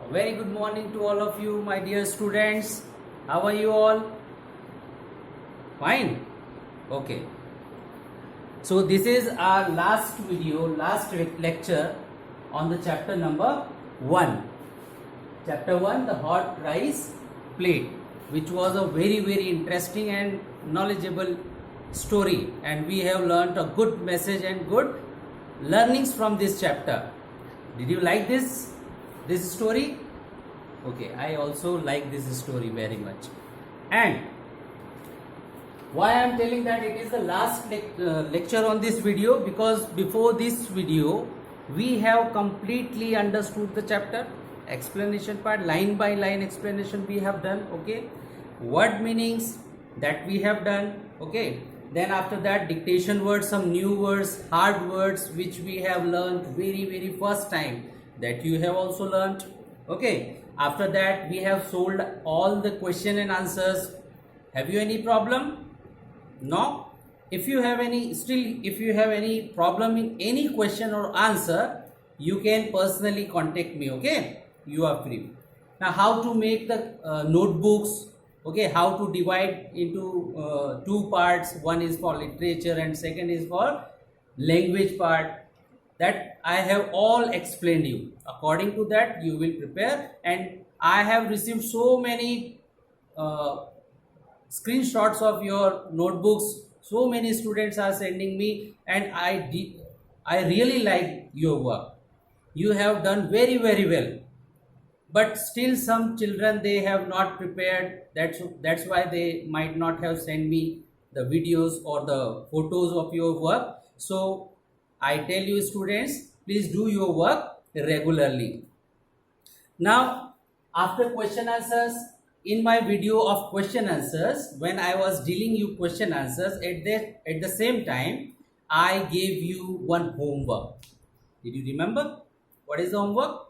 A very good morning to all of you, my dear students. How are you all? Fine? Okay. So this is our last video, last lecture on the chapter number 1. Chapter 1, the hot rice plate, which was a very interesting and knowledgeable story, and we have learnt a good message and good learnings from this chapter. Did you like this story? Okay, I also like this story very much. And why I am telling that it is the last lecture on this video, because before this video we have completely understood the chapter. Explanation part, line by line explanation we have done. Okay, word meanings that we have done. Okay, then after that dictation words, some new words, hard words which we have learned very first time, that you have also learnt. Okay, after that we have solved all the question and answers. Have you any problem? No? If you have any problem in any question or answer, you can personally contact me. Okay, you are free. Now, how to make the notebooks? Okay, how to divide into two parts. One is for literature and second is for language part. That I have all explained you. According to that, you will prepare. And I have received so many screenshots of your notebooks. So many students are sending me, and I really like your work. You have done very well. But still some children, they have not prepared. That's why they might not have sent me the videos or the photos of your work. So I tell you, students, please do your work regularly. Now, after question answers, in my video of question answers, when I was dealing you question answers, at the same time I gave you one homework. Did you remember what is the homework?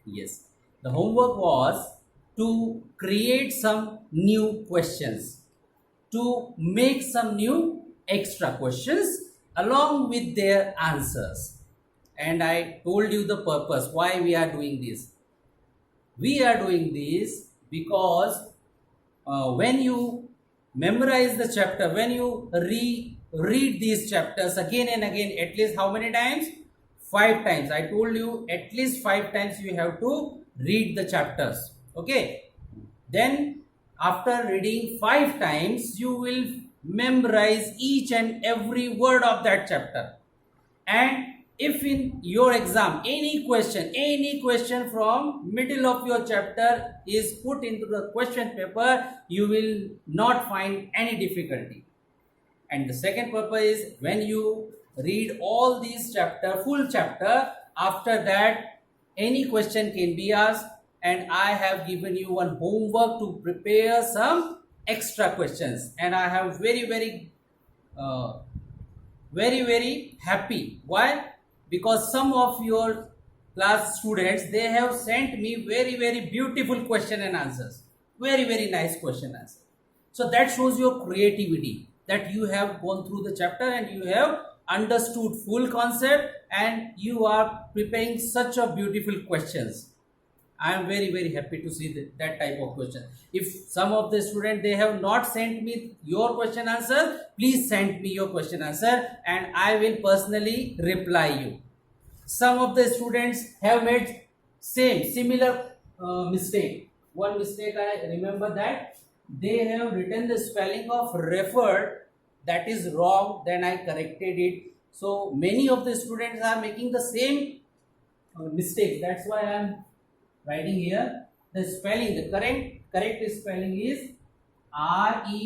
Yes, the homework was to create some new questions, to make some new extra questions along with their answers. And I told you the purpose why we are doing this. We are doing this because when you memorize the chapter, when you read these chapters again and again, at least how many times? 5 times. I told you at least 5 times you have to read the chapters. Okay, then after reading 5 times, you will memorize each and every word of that chapter. And if in your exam any question from middle of your chapter is put into the question paper, you will not find any difficulty. And the second purpose is, when you read all these full chapter, after that any question can be asked, and I have given you one homework to prepare some extra questions. And I have very happy. Why? Because some of your class students, they have sent me very beautiful question and answers, very nice question answer. So that shows your creativity, that you have gone through the chapter and you have understood full concept, and you are preparing such a beautiful questions. I am very happy to see that type of question. If some of the students, they have not sent me your question answer, please send me your question answer and I will personally reply you. Some of the students have made similar mistake. One mistake I remember, that they have written the spelling of referred, that is wrong, then I corrected it. So many of the students are making the same mistake. That's why I am writing here the spelling. The correct spelling is REFERRED.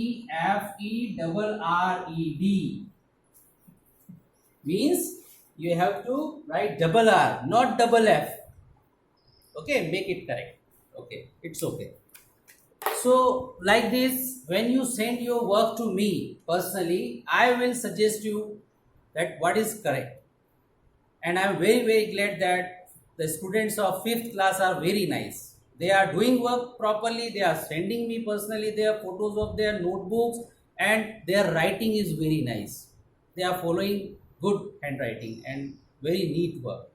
Means you have to write double R, not double F. Okay, make it correct. Okay, it's okay. So like this, when you send your work to me personally, I will suggest you that what is correct. And I am very glad that the students of 5th class are very nice. They are doing work properly. They are sending me personally their photos of their notebooks, and their writing is very nice. They are following good handwriting and very neat work.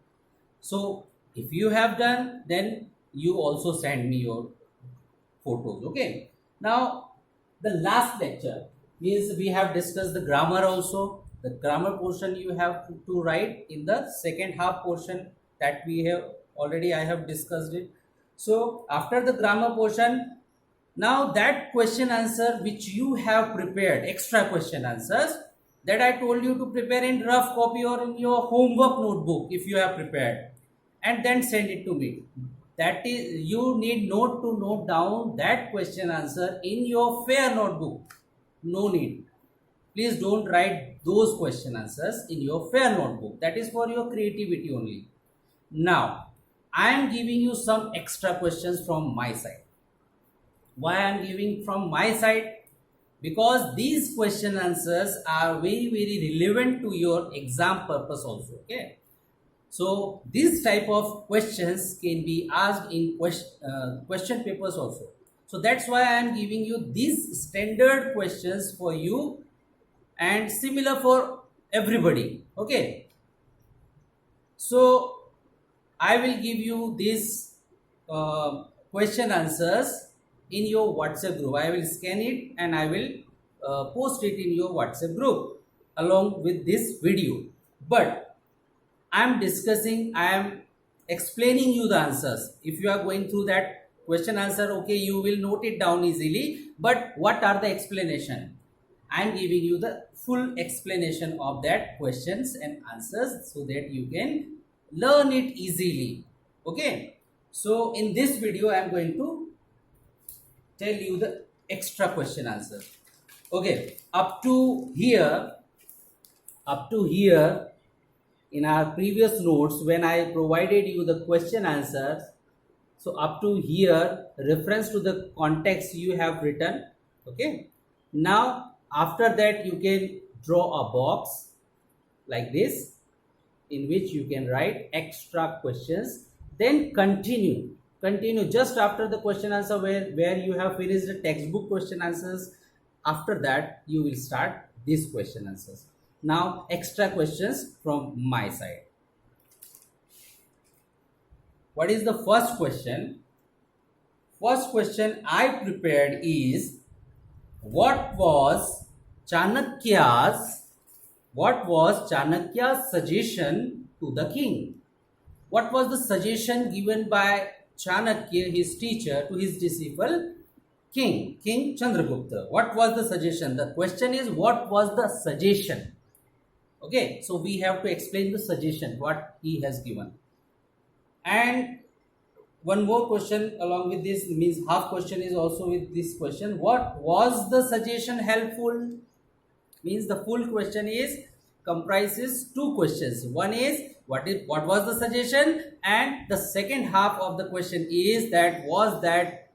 So if you have done, then you also send me your photos. Okay. Now the last lecture means we have discussed the grammar also. The grammar portion you have to write in the second half portion that we have already I have discussed it. So after the grammar portion, now that question answer which you have prepared, extra question answers that I told you to prepare in rough copy or in your homework notebook if you have prepared, and then send it to me. That is, you need not to note down that question answer in your fair notebook. No need. Please don't write those question answers in your fair notebook. That is for your creativity only. Now, I am giving you some extra questions from my side. Why I am giving from my side? Because these question answers are very relevant to your exam purpose also. Okay. So this type of questions can be asked in question papers also. So that's why I am giving you these standard questions for you and similar for everybody. Okay. So I will give you these question answers in your WhatsApp group. I will scan it and I will post it in your WhatsApp group along with this video. But I am explaining you the answers. If you are going through that question answer, okay, you will note it down easily. But what are the explanation? I am giving you the full explanation of that questions and answers so that you can learn it easily. Okay. So in this video, I am going to tell you the extra question answer. Okay. Up to here, in our previous notes, when I provided you the question answers, so up to here, reference to the context you have written. Okay. Now, after that, you can draw a box like this in which you can write extra questions. Then continue just after the question answer where you have finished the textbook question answers. After that, you will start these question answers. Now, extra questions from my side. What is the first question? First question I prepared is, what was Chanakya's suggestion to the king? What was the suggestion given by Chanakya, his teacher, to his disciple King Chandragupta? What was the suggestion? The question is, what was the suggestion? Okay, so we have to explain the suggestion, what he has given. And one more question along with this, means half question is also with this question. What was the suggestion helpful? Means the full question is comprises two questions. One is what was the suggestion, and the second half of the question is that was that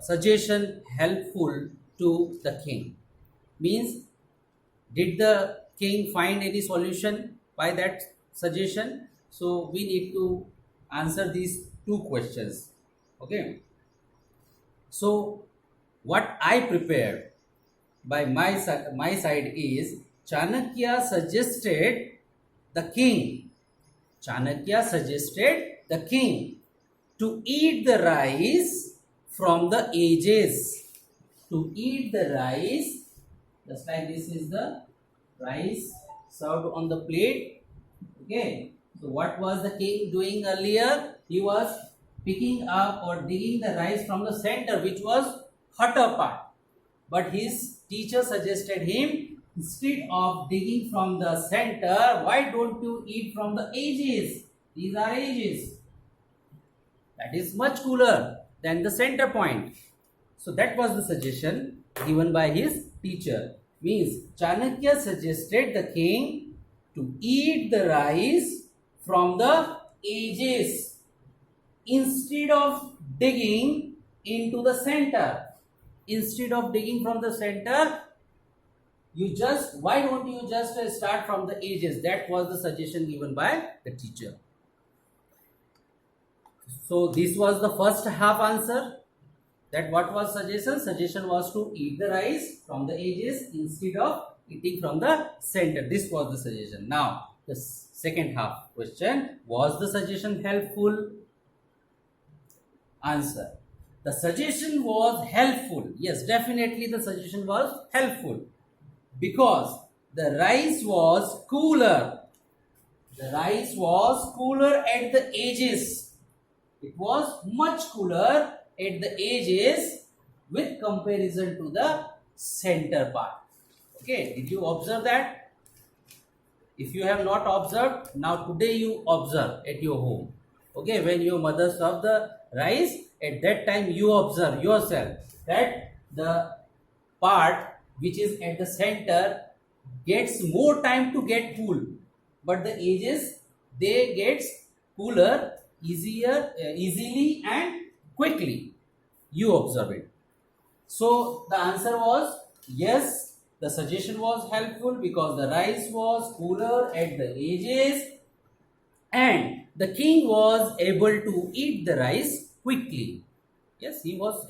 suggestion helpful to the king? Means did the king find any solution by that suggestion? So we need to answer these two questions. Okay. So what I prepared by my side is, Chanakya suggested the king to eat the rice from the edges. To eat the rice, just like this is the rice served on the plate. Okay. So what was the king doing earlier? He was picking up or digging the rice from the center, which was hotter part. But his teacher suggested him, instead of digging from the center, why don't you eat from the edges? These are edges. That is much cooler than the center point. So that was the suggestion given by his teacher. Means Chanakya suggested the king to eat the rice from the edges instead of digging into the center. Instead of digging from the center, why don't you just start from the edges? That was the suggestion given by the teacher. So this was the first half answer. That what was suggestion? Suggestion was to eat the rice from the edges instead of eating from the center. This was the suggestion. Now the second half question, was the suggestion helpful? Answer. The suggestion was helpful. Yes, definitely the suggestion was helpful because the rice was cooler. The rice was cooler at the edges. It was much cooler at the edges with comparison to the center part. Okay, did you observe that? If you have not observed, now today you observe at your home. Okay, when your mother serve the rice, at that time you observe yourself that the part which is at the center gets more time to get cool, but the edges they gets cooler easily and quickly. You observe it. So the answer was yes, the suggestion was helpful because the rice was cooler at the edges and the king was able to eat the rice quickly. Yes, he was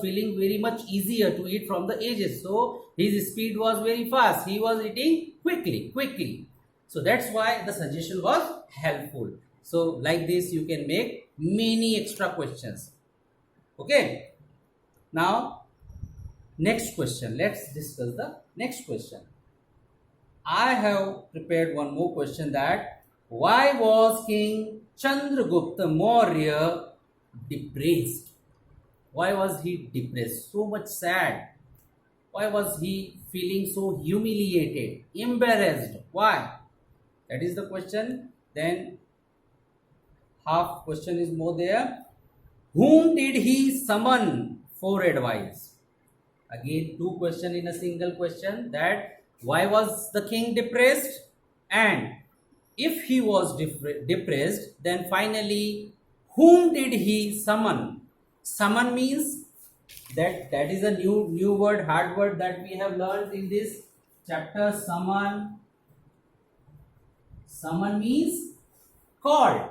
feeling very much easier to eat from the edges. So his speed was very fast. He was eating quickly. So that's why the suggestion was helpful. So like this you can make many extra questions. Okay. Now, next question. Let's discuss the next question. I have prepared one more question that why was King Chandragupta Maurya depressed? Why was he depressed? So much sad. Why was he feeling so humiliated, embarrassed? Why? That is the question. Then half question is more there. Whom did he summon for advice? Again, two questions in a single question. That why was the king depressed? And if he was depressed, then finally, whom did he summon? Summon means that is a new word, hard word that we have learned in this chapter. Summon means called.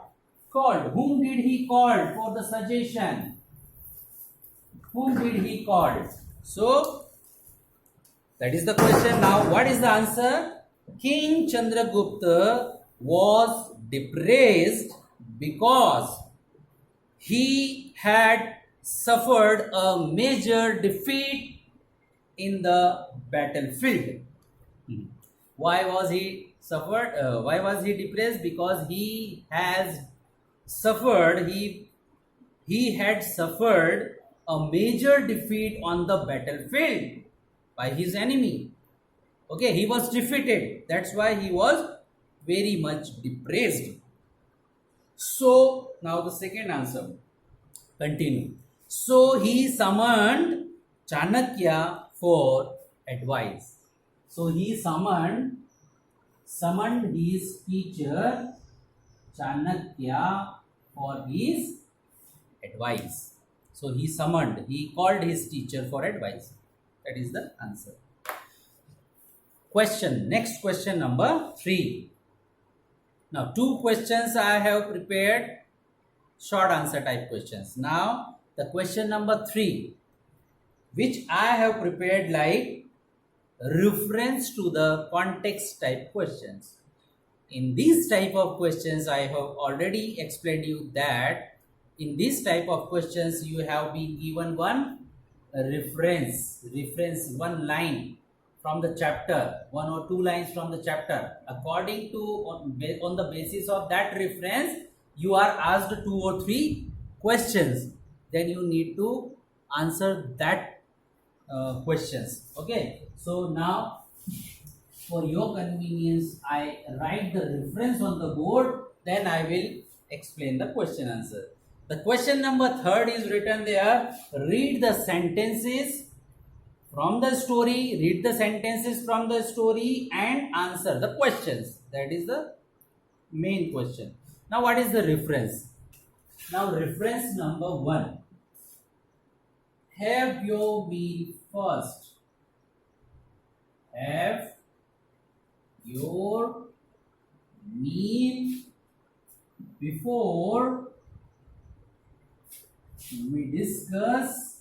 Whom did he call for the suggestion? Whom did he call? So that is the question. Now what is the answer? King Chandragupta was depressed because he had suffered a major defeat in the battlefield. Why was he suffered? Why was he depressed? Because he has suffered. He had suffered a major defeat on the battlefield by his enemy. Okay, he was defeated. That's why he was very much depressed. So now the second answer. Continue. So he summoned Chanakya for advice. So he summoned his teacher Chanakya for his advice. So he called his teacher for advice. That is the answer. Next question number 3. Now, two questions I have prepared, short answer type questions. Now, the question number 3, which I have prepared like reference to the context type questions. In these type of questions, I have already explained you that in this type of questions, you have been given one reference, one line from the chapter, one or two lines from the chapter. According to, on the basis of that reference, you are asked 2 or 3 questions. Then you need to answer that questions. Okay. So now, for your convenience, I write the reference on the board. Then I will explain the question answer. The question number 3 is written there. Read the sentences from the story. Read the sentences from the story and answer the questions. That is the main question. Now, what is the reference? Now, reference number 1. Have your meal first. Have your meal before we discuss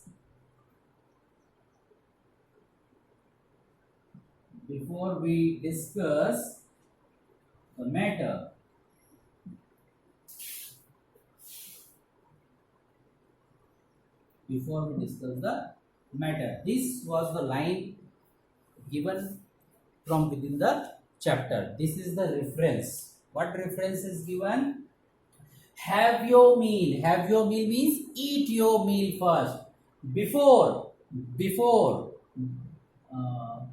the matter. before we discuss the matter. This was the line given from within the chapter. This is the reference. What reference is given? Have your meal. Have your meal means eat your meal first. Before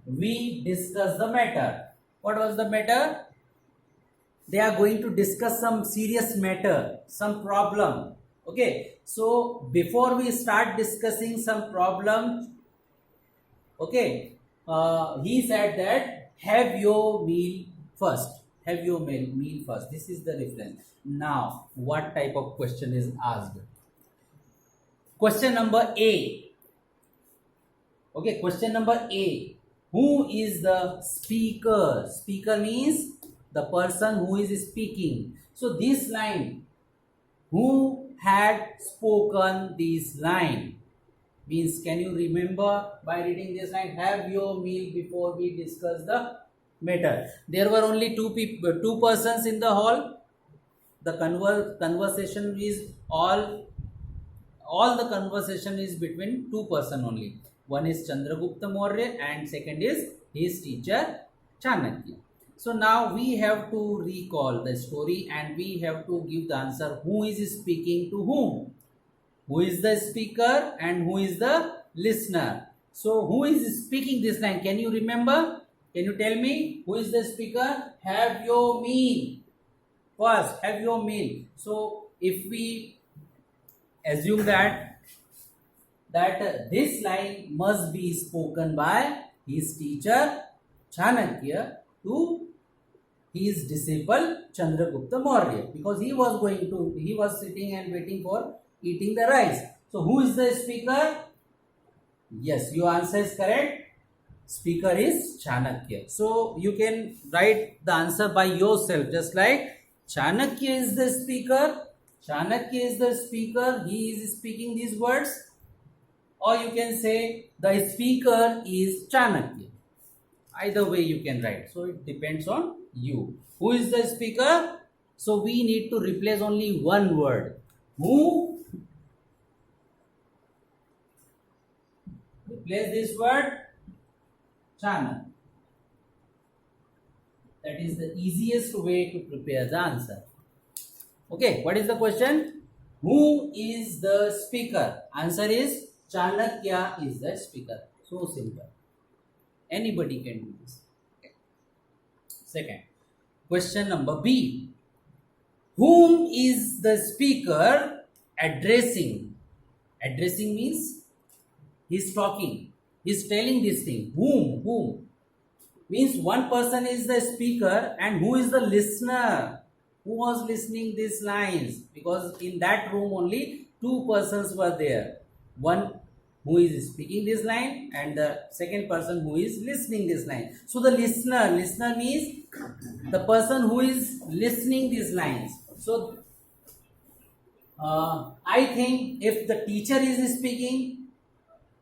we discuss the matter. What was the matter? They are going to discuss some serious matter, some problem. Okay, so before we start discussing some problem, okay, he said that have your meal first. Have your meal first. This is the reference. Now, what type of question is asked? Question number A. Okay, question number A. Who is the speaker? Speaker means the person who is speaking. So this line, who had spoken this line, means can you remember by reading this line? Have your meal before we discuss the matter. There were only two persons in the hall. The conversation is all the conversation is between two person only. One is Chandragupta Maurya and second is his teacher Chanakya. So now we have to recall the story and we have to give the answer. Who is speaking to whom? Who is the speaker and who is the listener? So who is speaking this line? Can you remember? Can you tell me who is the speaker? Have your meal first. Have your meal. So if we assume that this line must be spoken by his teacher Chanakya to his disciple Chandragupta Maurya, because he was sitting and waiting for eating the rice. So who is the speaker? Yes, your answer is correct. Speaker is Chanakya. So you can write the answer by yourself, just like Chanakya is the speaker. Chanakya is the speaker. He is speaking these words. Or you can say the speaker is Chanakya. Either way you can write. So it depends on you. Who is the speaker? So we need to replace only one word. Who? Replace this word Chanakya. That is the easiest way to prepare the answer. Okay, what is the question? Who is the speaker? Answer is Chanakya is the speaker. So simple. Anybody can do this. Okay. Second, question number B. Whom is the speaker addressing? Addressing means he's talking. He's telling this thing. Whom? Means one person is the speaker and who is the listener? Who was listening these lines? Because in that room only two persons were there. One who is speaking this line and the second person who is listening this line. So the listener means the person who is listening these lines. So I think if the teacher is speaking,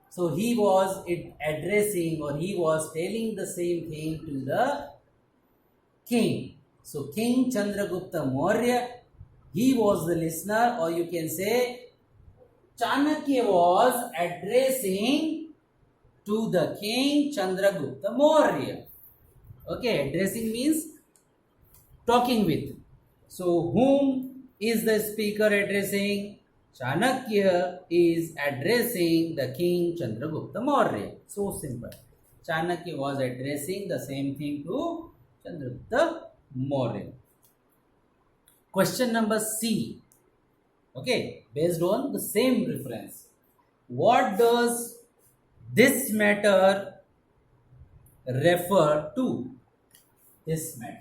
so he was addressing or he was telling the same thing to the king. So King Chandragupta Maurya, he was the listener, or you can say Chanakya was addressing to the king Chandragupta Maurya. Okay, addressing means talking with. So whom is the speaker addressing? Chanakya is addressing the king Chandragupta Maurya. So simple. Chanakya was addressing the same thing to Chandragupta Maurya. Question number C. Okay, based on the same reference. What does this matter refer to? This matter.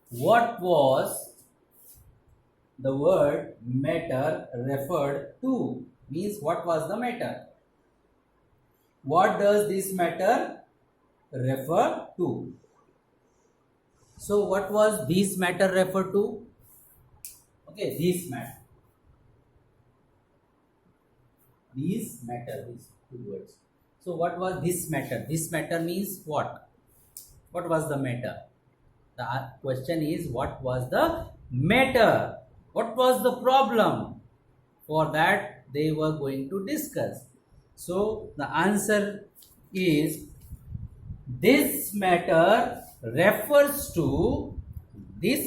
What was the word matter referred to? Means what was the matter? What does this matter refer to? So what was this matter referred to? Okay, this matter. These matter, these two words. So what was this matter? This matter means what? What was the matter? The question is what was the matter? What was the problem? For that they were going to discuss. So the answer is, this matter refers to the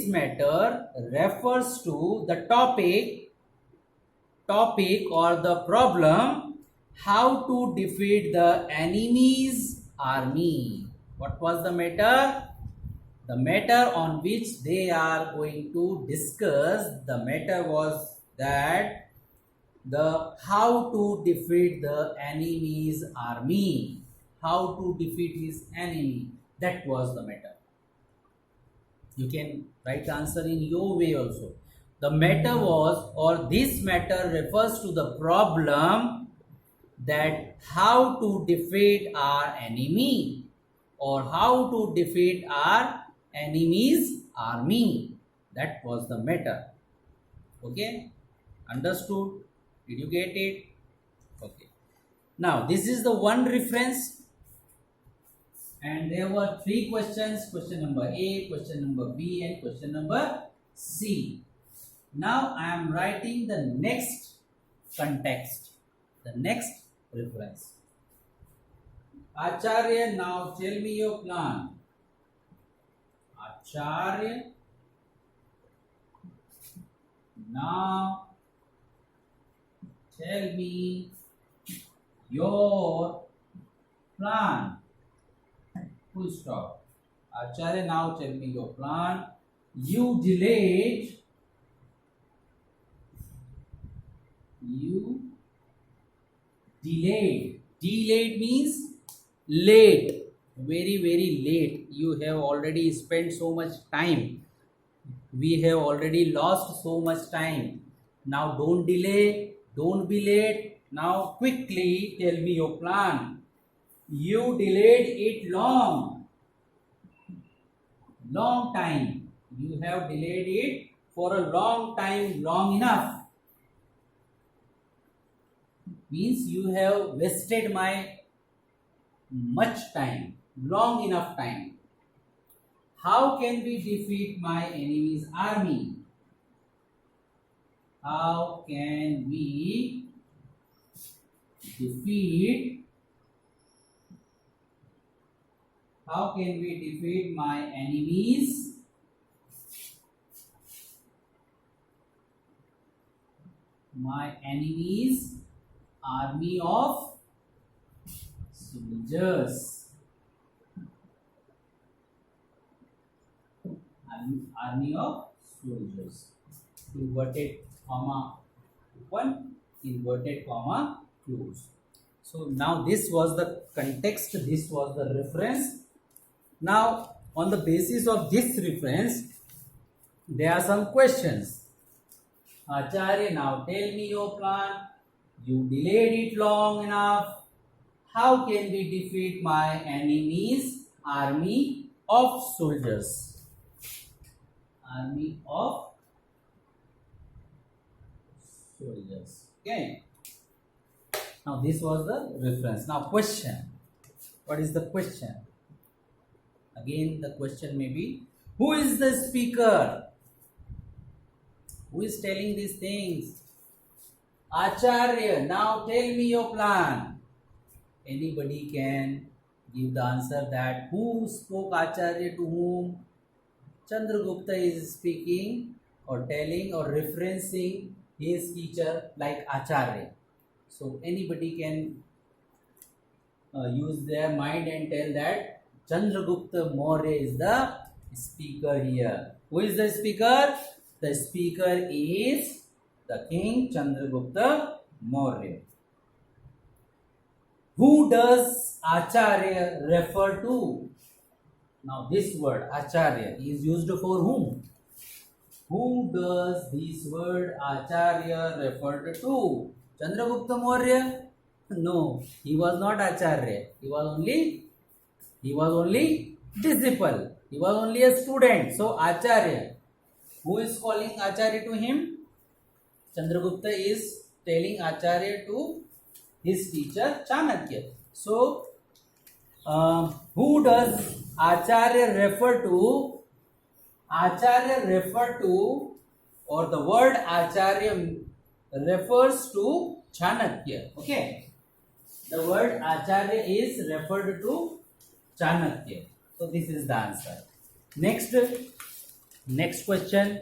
topic or the problem, how to defeat the enemy's army. What was the matter? The matter on which they are going to discuss, the matter was that the how to defeat the enemy's army, how to defeat his enemy. That was the matter. You can write the answer in your way also. The matter was, or this matter refers to the problem that how to defeat our enemy, or how to defeat our enemy's army. That was the matter. Okay, understood? Did you get it? Okay. Now this is the one reference, and there were 3 questions: question number A, question number B, and question number C. Now I am writing the next context, the next reference. Acharya, now tell me your plan. Acharya, now tell me your plan. Full stop. Acharya, now tell me your plan. You delayed. Delayed means late. Very, very late. You have already spent so much time. We have already lost so much time. Now don't delay. Don't be late. Now quickly tell me your plan. You delayed it long time. You have delayed it for a long time, long enough. Means you have wasted my much time, long enough time. How can we defeat my enemy's army? How can we defeat my enemy's army of soldiers? Army of soldiers. Inverted comma open, inverted comma close. So now this was the context, this was the reference. Now on the basis of this reference, there are some questions. Acharya, now tell me your plan. You delayed it long enough. How can we defeat my enemy's army of soldiers? Army of soldiers. Okay. Now this was the reference. Now question. What is the question? Again the question may be, who is the speaker? Who is telling these things? Acharya, now tell me your plan. Anybody can give the answer that who spoke Acharya to whom? Chandragupta is speaking or telling or referencing his teacher like Acharya. So anybody can use their mind and tell that Chandragupta Maurya is the speaker here. Who is the speaker? The speaker is the king Chandragupta Maurya. Who does Acharya refer to? Now this word Acharya is used for whom? Who does this word Acharya refer to? Chandragupta Maurya? No, he was not Acharya. He was only disciple. He was only a student. So Acharya. Who is calling Acharya to him? Chandragupta is telling Acharya to his teacher Chanakya. So who does Acharya refer to? Acharya refer to or the word Acharya refers to Chanakya. Okay, the word Acharya is referred to Chanakya. So this is the answer. Next question.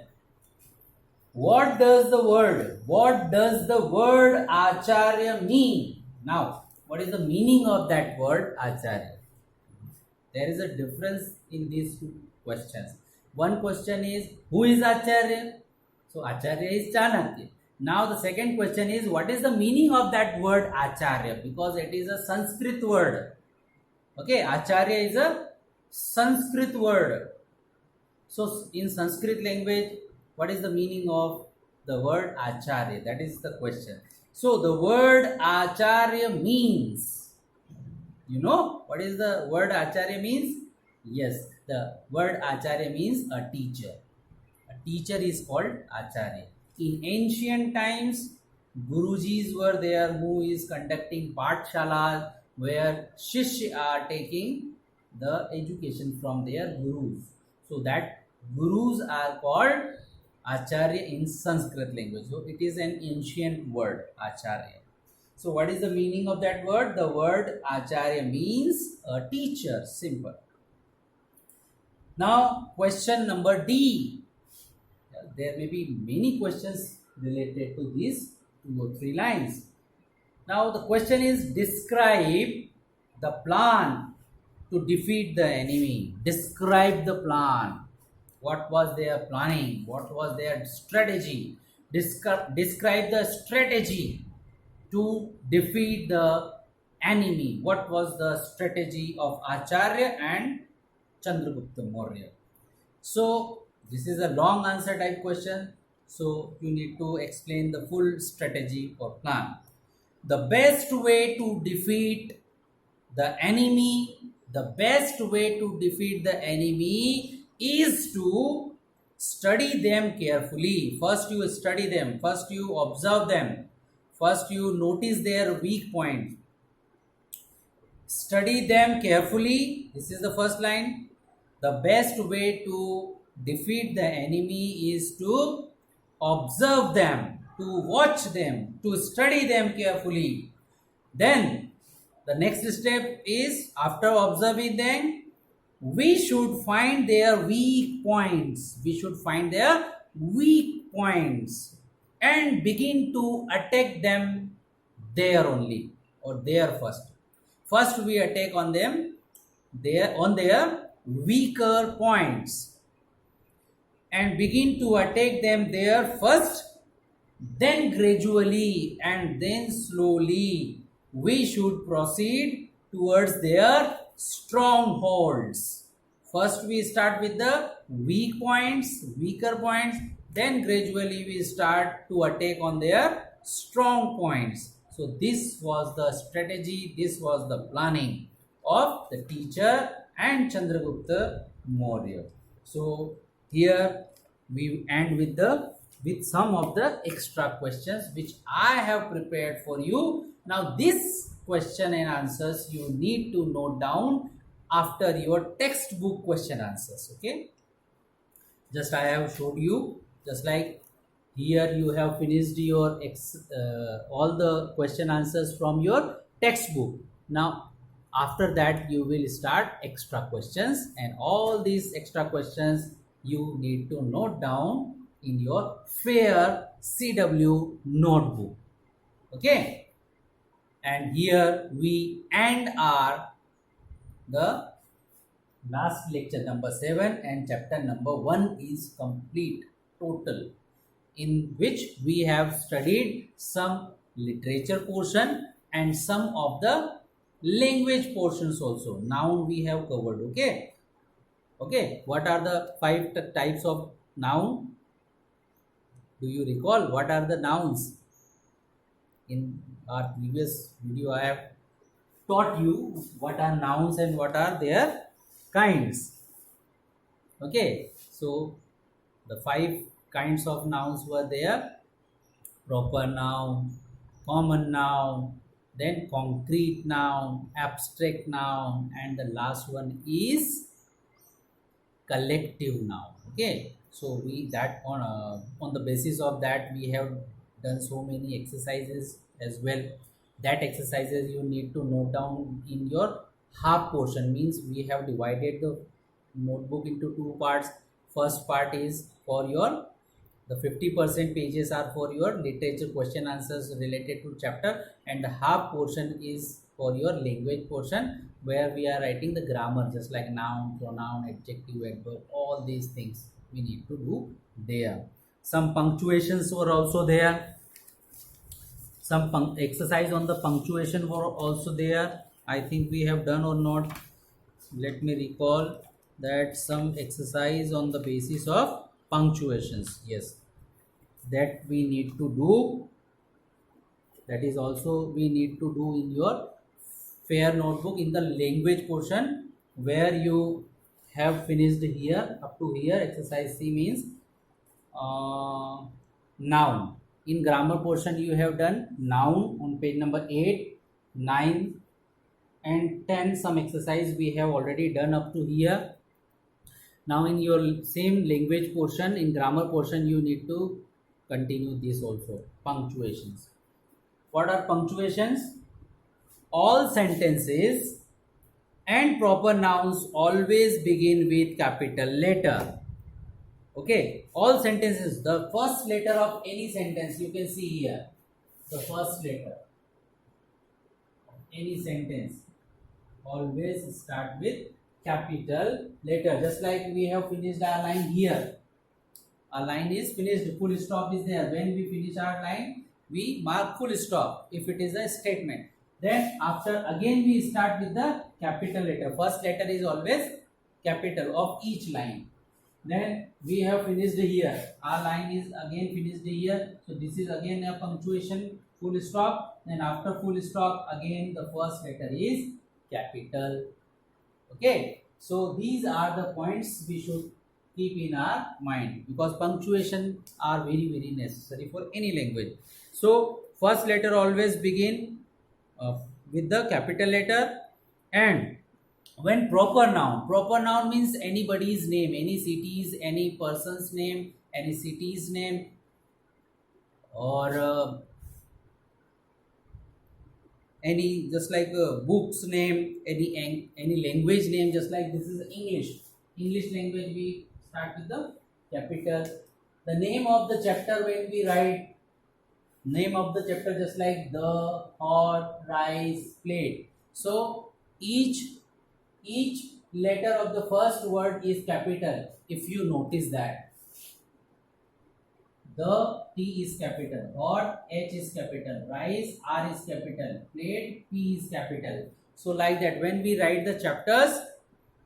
What does the word Acharya mean? Now, what is the meaning of that word Acharya? There is a difference in these two questions. One question is, who is Acharya? So Acharya is Chanakya. Now the second question is, what is the meaning of that word Acharya? Because it is a Sanskrit word. Okay, Acharya is a Sanskrit word. So in Sanskrit language, what is the meaning of the word Acharya? That is the question. So the word Acharya means, you know what is the word Acharya means? Yes, the word Acharya means a teacher. A teacher is called Acharya. In ancient times, Gurujis were there who is conducting Pathshalas where Shishya are taking the education from their Gurus. So that Gurus are called Acharya in Sanskrit language. So it is an ancient word, Acharya. So what is the meaning of that word? The word Acharya means a teacher, simple. Now question number D. There may be many questions related to these 2 or 3 lines. Now the question is, describe the plan to defeat the enemy. Describe the plan. What was their planning? What was their strategy? Describe the strategy to defeat the enemy. What was the strategy of Acharya and Chandragupta Maurya? So this is a long answer type question. So you need to explain the full strategy or plan. The best way to defeat the enemy, is to study them carefully. First you study them, first you observe them, first you notice their weak points. Study them carefully. This is the first line. The best way to defeat the enemy is to observe them, to watch them, to study them carefully. Then the next step is, after observing them, we should find their weak points. And begin to attack them there only, or there first. First we attack on them on their weaker points and begin to attack them there first. Then gradually and then slowly we should proceed towards their strongholds. First we start with the weaker points, then gradually we start to attack on their strong points. So this was the strategy, this was the planning of the teacher and Chandragupta Maurya. So here we end with some of the extra questions which I have prepared for you. Now this question and answers you need to note down after your textbook question answers. Okay, just I have showed you, just like here you have finished your all the question answers from your textbook. Now after that you will start extra questions, and all these extra questions you need to note down in your fair CW notebook. Okay, and here we end our the last lecture number 7, and chapter number 1 is complete total, in which we have studied some literature portion and some of the language portions also. Noun we have covered. Okay, what are the 5 types of noun? Do you recall what are the nouns? In our previous video I have taught you what are nouns and what are their kinds. Okay, so the 5 kinds of nouns were there: proper noun, common noun, then concrete noun, abstract noun, and the last one is collective noun. Okay, So we that on the basis of that we have done so many exercises as well. That exercises you need to note down in your half portion, means we have divided the notebook into two parts. First part is for your, the 50% pages are for your literature question answers related to chapter, and the half portion is for your language portion, where we are writing the grammar, just like noun, pronoun, adjective, adverb, all these things we need to do there. Some punctuations were also there. Some exercise on the punctuation were also there. I think we have done or not. Let me recall that some exercise on the basis of punctuations. Yes, that we need to do. That is also we need to do in your fair notebook in the language portion, where you have finished here up to here. Exercise C means noun. In grammar portion you have done noun on page number 8, 9 and 10. Some exercise we have already done up to here. Now in your same language portion, in grammar portion, you need to continue this also. Punctuations. What are punctuations? All sentences and proper nouns always begin with capital letter. Okay, all sentences, the first letter of any sentence you can see here. The first letter of any sentence always start with capital letter. Just like we have finished our line here. Our line is finished, full stop is there. When we finish our line, we mark full stop if it is a statement. Then after again we start with the capital letter. First letter is always capital of each line. Then we have finished here. Our line is again finished here. So this is again a punctuation, full stop. Then after full stop, again the first letter is capital. Okay. So these are the points we should keep in our mind, because punctuation are very very necessary for any language. So first letter always begin with the capital letter. And when proper noun means anybody's name, any city's, any person's name, any city's name, or any, just like a book's name, any language name, just like this is English language, we start with the capital. The name of the chapter, when we write name of the chapter, just like the hot rice plate. So each letter of the first word is capital. If you notice that the T is capital, hot H is capital, rice R is capital, plate P is capital. So like that, when we write the chapters,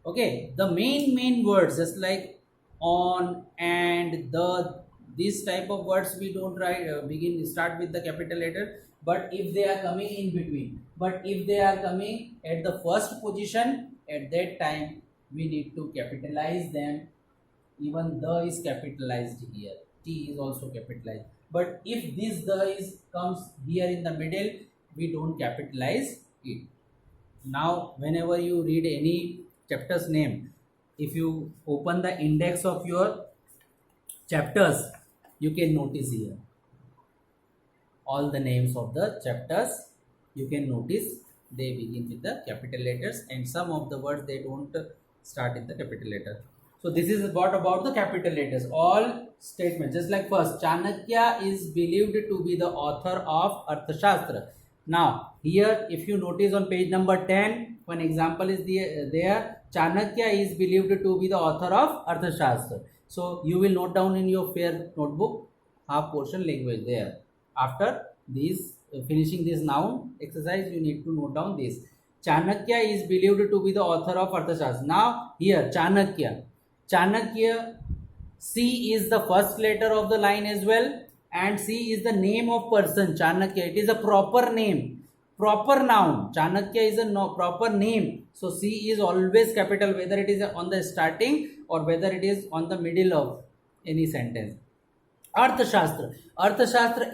okay, the main words, just like on and the, this type of words we don't write start with the capital letter. But if they are coming in between, but if they are coming at the first position, at that time we need to capitalize them. Even the is capitalized here, T is also capitalized. But if this the is comes here in the middle, we don't capitalize it. Now whenever you read any chapter's name, if you open the index of your chapters, you can notice here all the names of the chapters. You can notice they begin with the capital letters, and some of the words they don't start in the capital letter. So this is what about the capital letters. All statements, just like first, Chanakya is believed to be the author of Arthashastra. Now here, if you notice on page number 10, one example is there. Chanakya is believed to be the author of Arthashastra. So you will note down in your fair notebook half portion language there. After these finishing this noun exercise, you need to note down this. Chanakya is believed to be the author of Arthashastra. Now here Chanakya, C is the first letter of the line as well, and C is the name of person. Chanakya, it is a proper name, proper noun. Chanakya is a proper name. So C is always capital, whether it is on the starting or whether it is on the middle of any sentence. Arthashastra,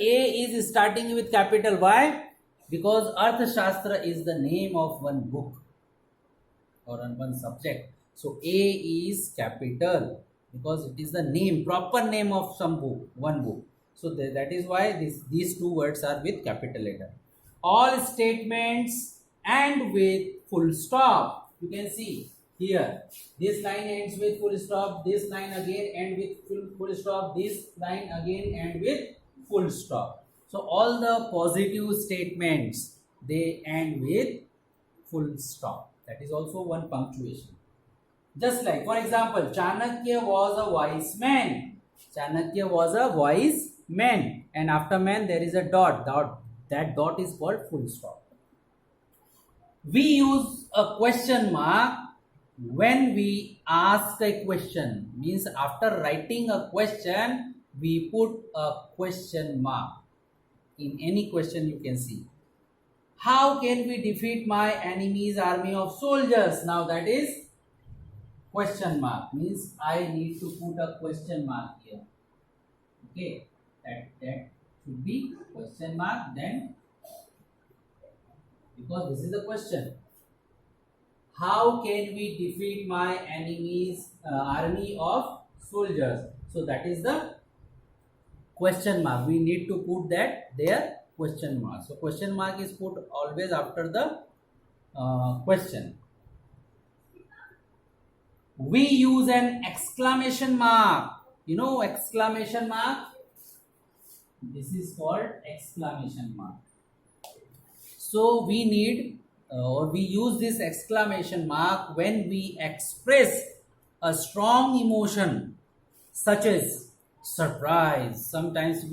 A is starting with capital. Why? Because Arthashastra is the name of one book or on one subject. So A is capital. because it is the name, proper name of some book, one book. So that is why these two words are with capital letter. All statements end with full stop. You can see here, this line ends with full stop, this line again end with full stop, this line again end with full stop. So all the positive statements, they end with full stop. That is also one punctuation. Just like, for example, Chanakya was a wise man. Chanakya was a wise man. And after man, there is a dot. That dot is called full stop. We use a question mark when we ask a question. Means after writing a question, we put a question mark. In any question you can see. How can we defeat my enemy's army of soldiers? Now that is question mark, means I need to put a question mark here. Okay, that should be question mark, then, because this is the question. How can we defeat my enemy's army of soldiers? So that is the question mark. We need to put that there, question mark. So question mark is put always after the question. We use an exclamation mark. You know exclamation mark? This is called exclamation mark. So we need or we use this exclamation mark when we express a strong emotion such as surprise. Sometimes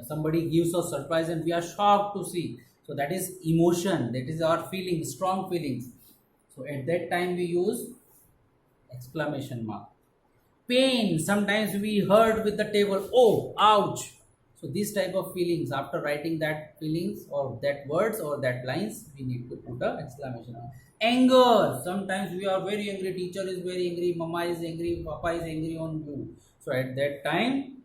somebody gives us surprise and we are shocked to see. So that is emotion. That is our feeling, strong feelings. So at that time we use exclamation mark. Pain, sometimes we hurt with the table, oh, ouch. So this type of feelings, after writing that feelings or that words or that lines, we need to put a exclamation mark. Anger, sometimes we are very angry, teacher is very angry, mama is angry, papa is angry on you. So at that time,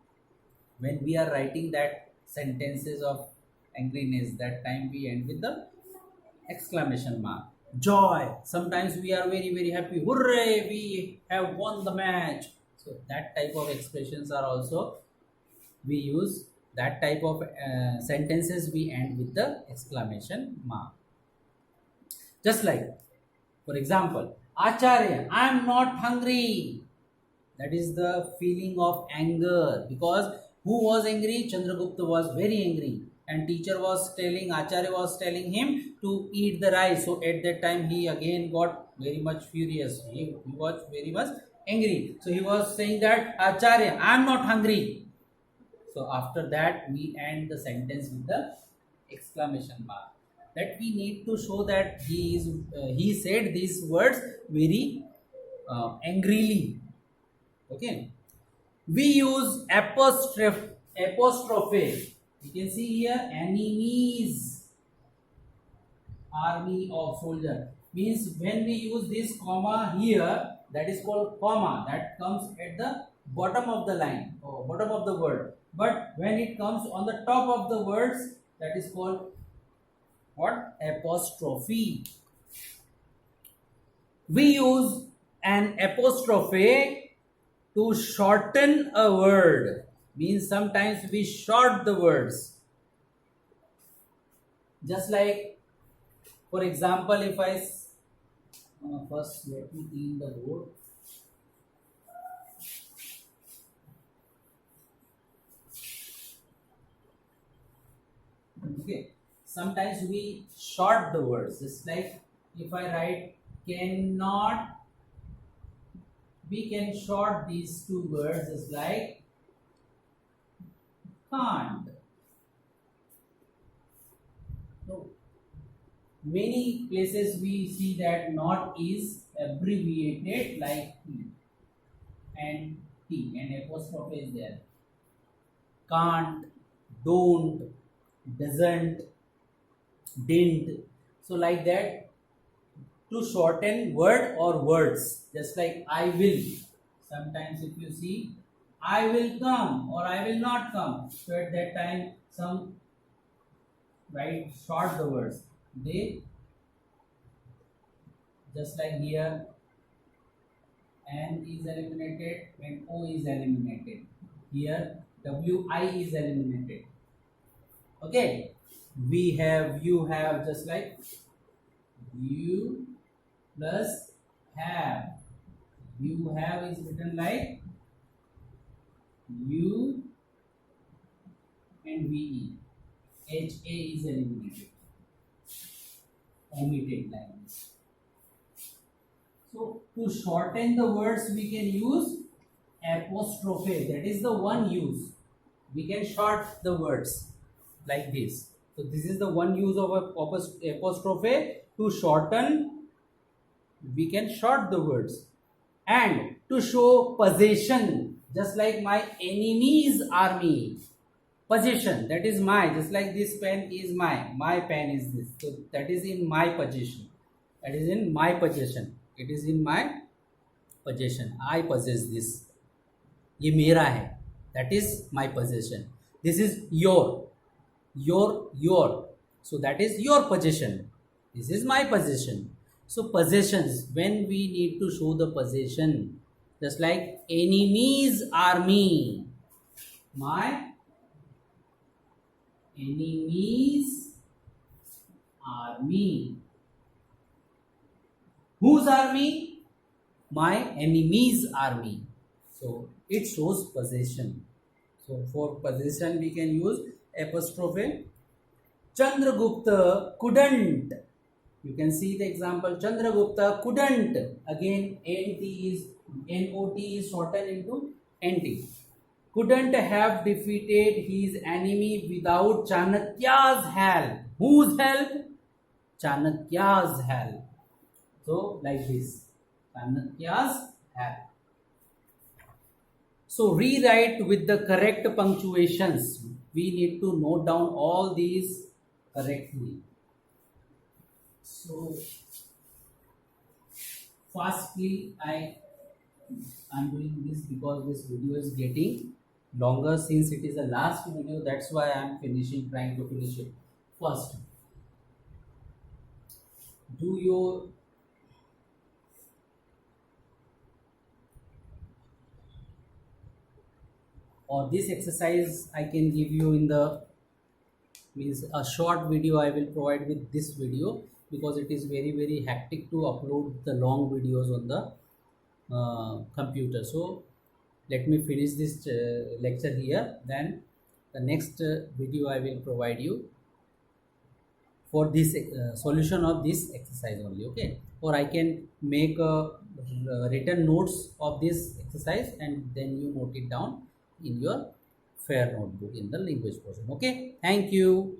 when we are writing that sentences of angriness, that time we end with the exclamation mark. Joy, sometimes we are very very happy, hooray, we have won the match. So that type of expressions are also, we use that type of sentences, we end with the exclamation mark. Just like, for example, Acharya, I am not hungry. That is the feeling of anger, because who was angry? Chandragupta was very angry, and teacher was telling, Acharya was telling him to eat the rice. So at that time he again got very much furious. He was very much angry. So he was saying that, Acharya, I am not hungry. So after that we end the sentence with the exclamation mark. That we need to show that he said these words very angrily. Okay. We use apostrophe. You can see here, enemies army of soldier. Means when we use this comma here, that is called comma. That comes at the bottom of the line or bottom of the word. But when it comes on the top of the words, that is called what? Apostrophe. We use an apostrophe to shorten a word. Means sometimes we short the words. Just like, for example, if I first let me clean the board. Okay, sometimes we short the words. Just like if I write cannot, we can short these two words as like can't. So many places we see that not is abbreviated like T, and T, and apostrophe is there. Can't, don't, doesn't, didn't. So like that, to shorten word or words. Just like I will. Sometimes if you see, I will come or I will not come. So at that time, some write short the words. They, just like here, N is eliminated and O is eliminated. Here WI is eliminated. Okay. We have, you have, just like you plus have. You have is written like U and VE. HA is eliminated. Omitted lines. So to shorten the words we can use apostrophe. That is the one use. We can short the words like this. So this is the one use of apostrophe. To shorten, we can short the words. And to show possession, just like my enemy's army. Possession, that is my, just like this pen is my pen is this. So that is in my possession. That is in my possession. It is in my possession. I possess this. ये मेरा है. That is my possession. This is your. So that is your possession. This is my possession. So possessions, when we need to show the possession, just like enemy's army. My enemy's army. Whose army? My enemy's army. So it shows possession. So for possession we can use apostrophe. Chandragupta couldn't. You can see the example. Chandragupta couldn't. Again, NOT is shortened into NT. Couldn't have defeated his enemy without Chanakya's help. Whose help? Chanakya's help. So like this. Chanakya's help. So rewrite with the correct punctuations. We need to note down all these correctly. So fastly I'm doing this because this video is getting longer since it is the last video. That's why I'm trying to finish it first. Do your or this exercise I can give you in the means a short video I will provide with this video, because it is very hectic to upload the long videos on the computer. So let me finish this lecture here, then the next video I will provide you for this solution of this exercise only. Okay, or I can make written notes of this exercise and then you note it down in your fair notebook in the language portion. Okay, thank you.